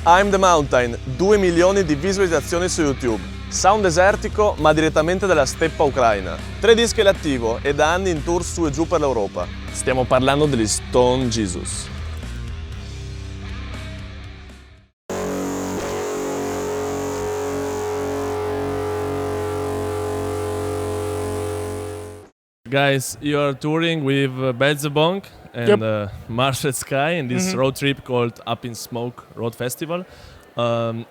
I'm the Mountain, 2 milioni di visualizzazioni su YouTube. Sound desertico, ma direttamente dalla steppa ucraina. 3 dischi all'attivo e da anni in tour su e giù per l'Europa. Stiamo parlando degli Stone Jesus. Guys, you are touring with Belzebong and Marshall Sky in this road trip called Up in Smoke Road Festival.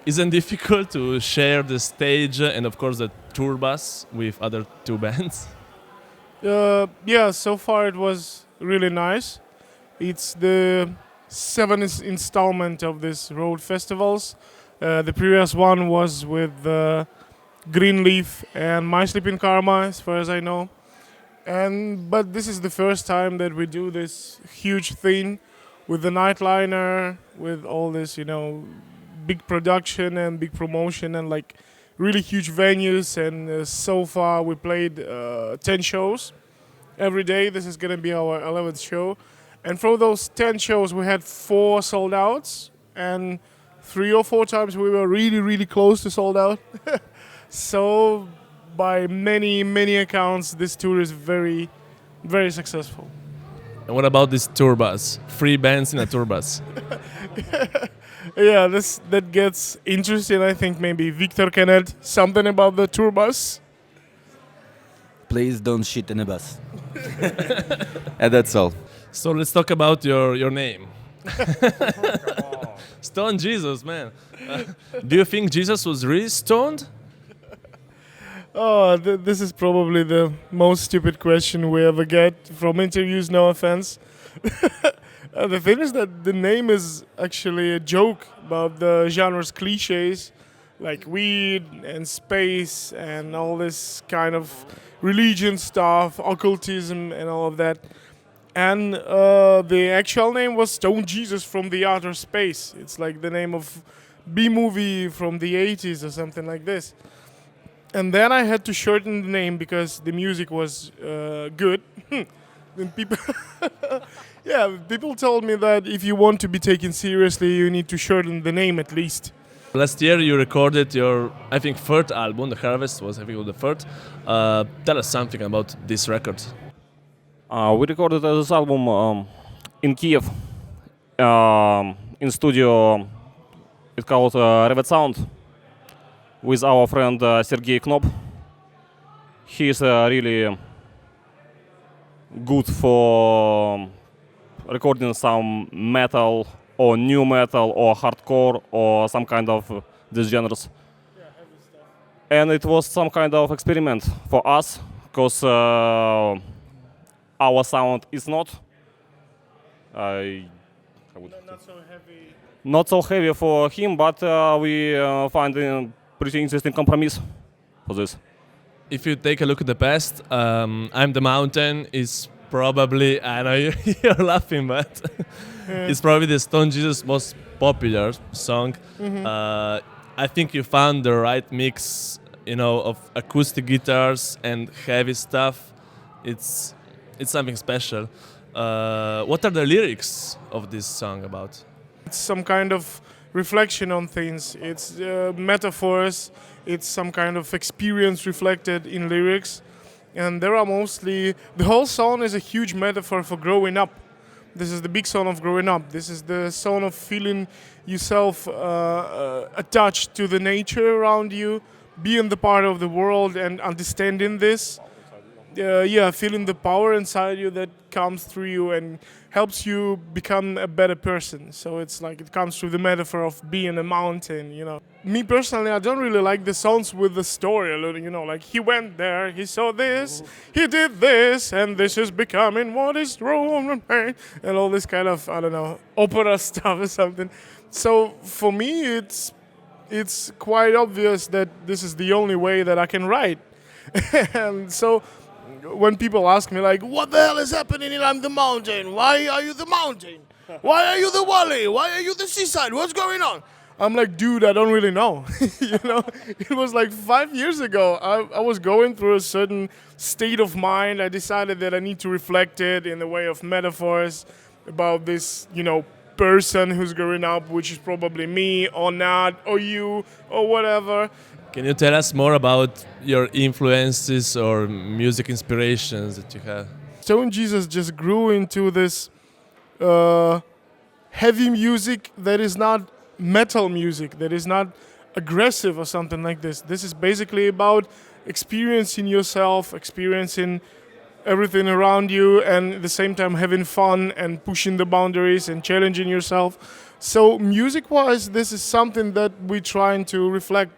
Isn't it difficult to share the stage and of course the tour bus with other 2 bands? Yeah, so far it was really nice. It's the 7th installment of this road festivals. The previous one was with Greenleaf and My Sleeping Karma, as far as I know. But this is the first time that we do this huge thing with the Nightliner, with all this, big production and big promotion and like really huge venues. And so far we played 10 shows every day. This is going to be our 11th show. And for those 10 shows, we had 4 sold outs, and 3 or 4 times we were really, really close to sold out. So by many accounts, this tour is very, very successful. And what about this tour bus? 3 bands in a tour bus. Yeah, that gets interesting. I think maybe Victor can add something about the tour bus. Please don't shit in a bus. And that's all. So let's talk about your name. Stone Jesus, man. Do you think Jesus was really stoned? Oh, this is probably the most stupid question we ever get from interviews, no offense. The thing is that the name is actually a joke about the genre's cliches, like weed and space and all this kind of religion stuff, occultism and all of that. And the actual name was Stone Jesus from the Outer Space. It's like the name of B-movie from the 80s or something like this. And then I had to shorten the name because the music was good. Then people told me that if you want to be taken seriously, you need to shorten the name at least. Last year you recorded your, I think, 3rd album. The Harvest was, I think, the 3rd. Tell us something about this record. We recorded this album in Kiev, in studio. It's called Revet Sound, with our friend Sergei Knop. He is really good for recording some metal or new metal or hardcore or some kind of these genres. Yeah, heavy stuff. And it was some kind of experiment for us, because our sound is not Not so heavy. not so heavy for him, but we find a pretty interesting compromise for this. If you take a look at the past, I'm the Mountain is probably, I know you're laughing, but it's probably the Stone Jesus most popular song. I think you found the right mix, of acoustic guitars and heavy stuff. It's something special. What are the lyrics of this song about? It's some kind of reflection on things. It's metaphors. It's some kind of experience reflected in lyrics. And there are mostly... The whole song is a huge metaphor for growing up. This is the big song of growing up. This is the song of feeling yourself attached to the nature around you, being the part of the world and understanding this. Feeling the power inside you that comes through you and helps you become a better person. So it's like it comes through the metaphor of being a mountain, Me personally, I don't really like the songs with the story, like he went there, he saw this, he did this, and this is becoming what is wrong, and all this kind of, opera stuff or something. So for me, it's quite obvious that this is the only way that I can write. And so when people ask me like, what the hell is happening in I'm the Mountain? Why are you the mountain? Why are you the valley? Why are you the seaside? What's going on? I'm like, dude, I don't really know. It was like 5 years ago. I was going through a certain state of mind. I decided that I need to reflect it in the way of metaphors about this, person who's growing up, which is probably me or not, or you, or whatever. Can you tell us more about your influences or music inspirations that you have? Stone Jesus just grew into this heavy music that is not metal music, that is not aggressive or something like this. This is basically about experiencing yourself, experiencing everything around you, and at the same time having fun and pushing the boundaries and challenging yourself. So music-wise, this is something that we're trying to reflect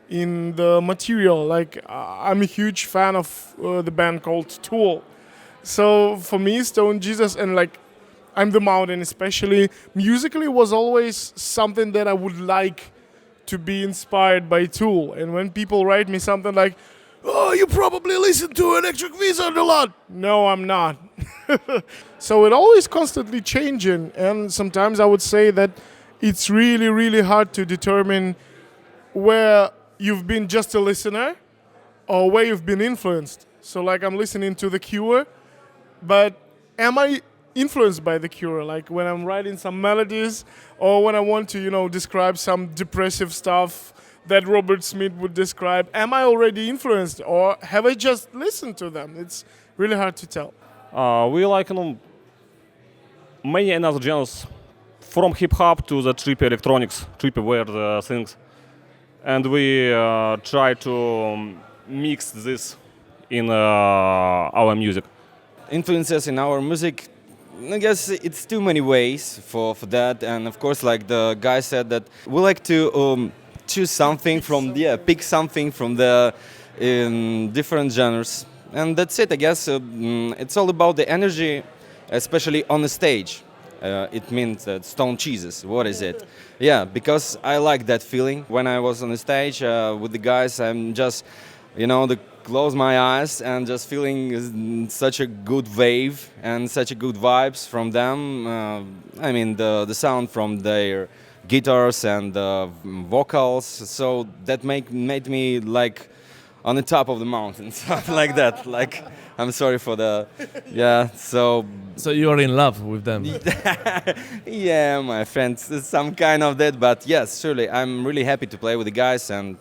in the material. Like I'm a huge fan of the band called Tool. So for me, Stone Jesus and like I'm the Mountain especially, musically was always something that I would like to be inspired by Tool. And when people write me something like, "Oh, you probably listen to Electric Wizard a lot." No, I'm not. So it always constantly changing. And sometimes I would say that it's really, really hard to determine where you've been just a listener or where you've been influenced. So like I'm listening to The Cure, but am I influenced by The Cure? Like when I'm writing some melodies or when I want to, describe some depressive stuff that Robert Smith would describe, am I already influenced or have I just listened to them? It's really hard to tell. We like many another genres, from hip hop to the trippy electronics, trippy weird things, and we try to mix this in our music. Influences in our music, I guess it's too many ways for that. And of course, like the guy said, that we like to choose something from, pick something from the different genres. And that's it, I guess. It's all about the energy, especially on the stage. It means Stone Jesus. What is it? Yeah, because I like that feeling. When I was on the stage with the guys, I'm just, close my eyes and just feeling such a good wave and such a good vibes from them. I mean, the sound from their guitars and vocals. So that made me like on the top of the mountain, something like that. Like, I'm sorry for the, So you are in love with them. yeah, my friends, some kind of that. But yes, surely, I'm really happy to play with the guys, and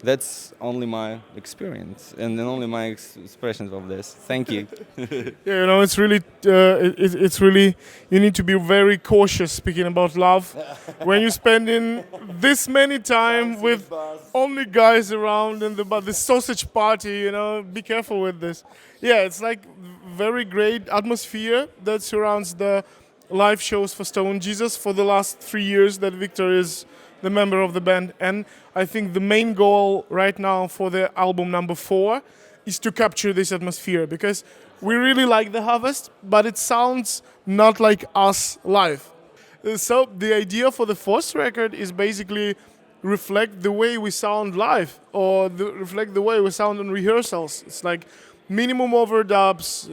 that's only my experience and then only my expressions of this. Thank you. Yeah, it's really, it's really, you need to be very cautious speaking about love. When you're spending this many time with only guys around and the sausage party, be careful with this. Yeah, it's like very great atmosphere that surrounds the live shows for Stone Jesus for the last 3 years that Victor is the member of the band. And I think the main goal right now for the album number 4 is to capture this atmosphere, because we really like The Harvest, but it sounds not like us live. So the idea for the 4th record is basically reflect the way we sound live, or reflect the way we sound in rehearsals. It's like minimum overdubs,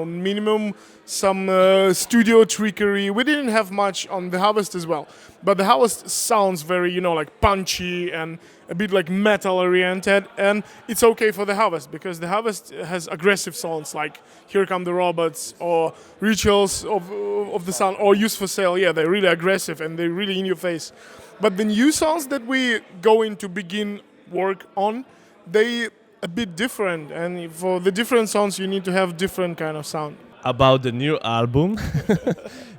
minimum some studio trickery. We didn't have much on The Harvest as well, but The Harvest sounds very, like punchy and a bit like metal oriented, and it's okay for The Harvest because The Harvest has aggressive sounds like Here Come the Robots or Rituals of the Sun or Use for Sale. Yeah, they're really aggressive and they're really in your face. But the new songs that we going to begin work on, they a bit different, and for the different songs you need to have different kind of sound. About the new album,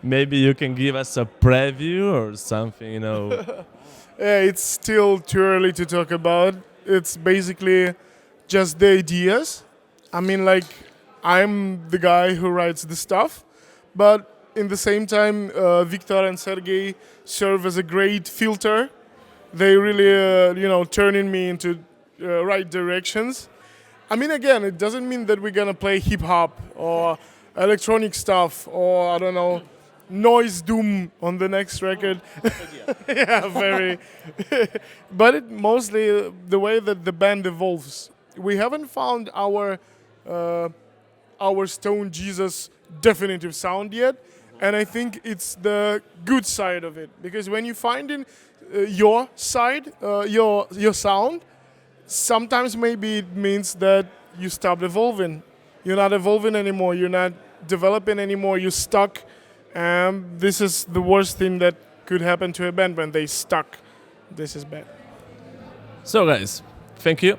maybe you can give us a preview or something, Yeah, it's still too early to talk about. It's basically just the ideas. I mean, like, I'm the guy who writes the stuff, but in the same time, Viktor and Sergey serve as a great filter. They really, turning me into right directions. I mean, again, it doesn't mean that we're gonna play hip hop or electronic stuff or I don't know, noise doom on the next record. Yeah, very. But it mostly the way that the band evolves. We haven't found our Stone Jesus definitive sound yet, and I think it's the good side of it, because when you find in your side, your sound, sometimes maybe it means that you stopped evolving. You're not evolving anymore. You're not developing anymore. You're stuck And this is the worst thing that could happen to a band when they stuck. This is bad. So guys, thank you.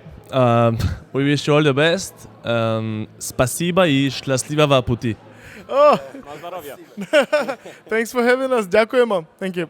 We wish you all the best. Спасибо и счастливого пути. Oh, thanks for having us. Дякуємо. Thank you.